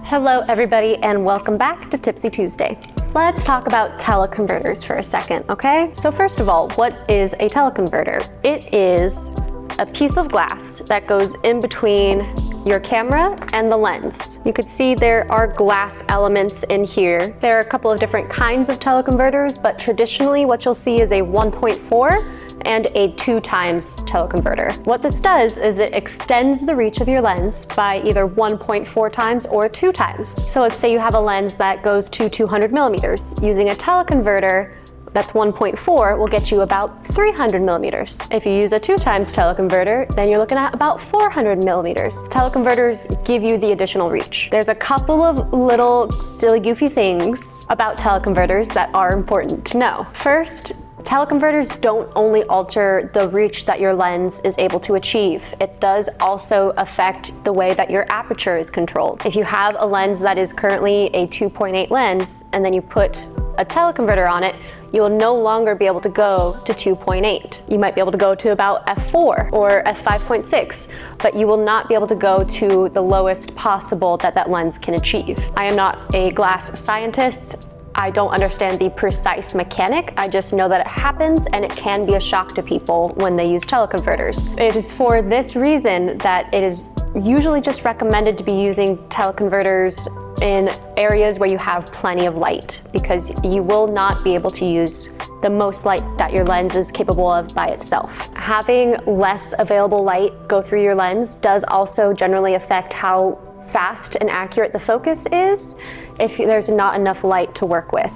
Hello everybody and welcome back to Tipsy Tuesday. Let's talk about teleconverters for a second, okay? So first of all, what is a teleconverter? It is a piece of glass that goes in between your camera and the lens. You could see there are glass elements in here. There are a couple of different kinds of teleconverters, but traditionally what you'll see is a 1.4 and a 2 times teleconverter. What this does is it extends the reach of your lens by either 1.4 times or 2 times. So let's say you have a lens that goes to 200 millimeters. Using a teleconverter that's 1.4 will get you about 300 millimeters. If you use a 2 times teleconverter, then you're looking at about 400 millimeters. Teleconverters give you the additional reach. There's a couple of little silly goofy things about teleconverters that are important to know. First, teleconverters don't only alter the reach that your lens is able to achieve. It does also affect the way that your aperture is controlled. If you have a lens that is currently a 2.8 lens and then you put a teleconverter on it, you will no longer be able to go to 2.8. You might be able to go to about f4 or f5.6, but you will not be able to go to the lowest possible that that lens can achieve. I am not a glass scientist. I don't understand the precise mechanic. I just know that it happens and it can be a shock to people when they use teleconverters. It is for this reason that it is usually just recommended to be using teleconverters in areas where you have plenty of light, because you will not be able to use the most light that your lens is capable of by itself. Having less available light go through your lens does also generally affect how fast and accurate the focus is if there's not enough light to work with.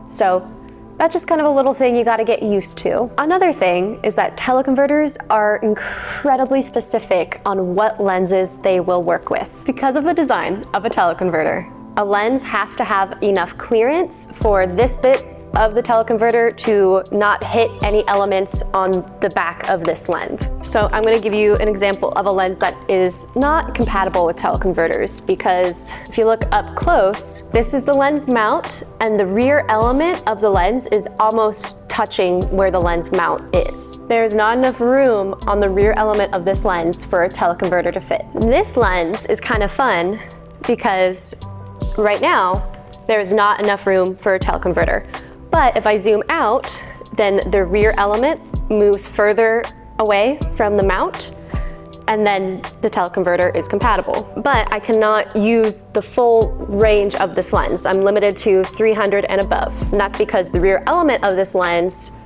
So that's just kind of a little thing you got to get used to. Another thing is that teleconverters are incredibly specific on what lenses they will work with. Because of the design of a teleconverter, a lens has to have enough clearance for this bit of the teleconverter to not hit any elements on the back of this lens. So I'm going to give you an example of a lens that is not compatible with teleconverters, because if you look up close, this is the lens mount and the rear element of the lens is almost touching where the lens mount is. There's not enough room on the rear element of this lens for a teleconverter to fit. This lens is kind of fun because right now there is not enough room for a teleconverter. But if I zoom out, then the rear element moves further away from the mount, and then the teleconverter is compatible. But I cannot use the full range of this lens. I'm limited to 300 and above. And that's because the rear element of this lens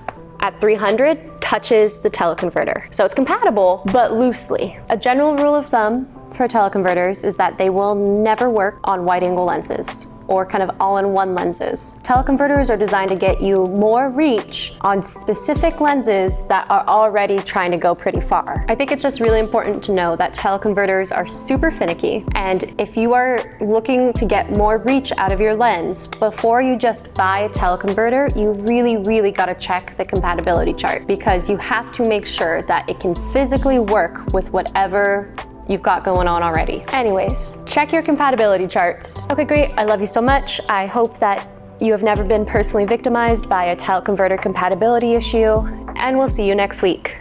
at 300 touches the teleconverter. So it's compatible, but loosely. A general rule of thumb for teleconverters is that they will never work on wide-angle lenses or kind of all-in-one lenses. Teleconverters are designed to get you more reach on specific lenses that are already trying to go pretty far. I think it's just really important to know that teleconverters are super finicky, and if you are looking to get more reach out of your lens, before you just buy a teleconverter, you really gotta check the compatibility chart, because you have to make sure that it can physically work with whatever you've got going on already. Anyways, check your compatibility charts. Okay, great. I love you so much. I hope that you have never been personally victimized by a teleconverter compatibility issue, and we'll see you next week.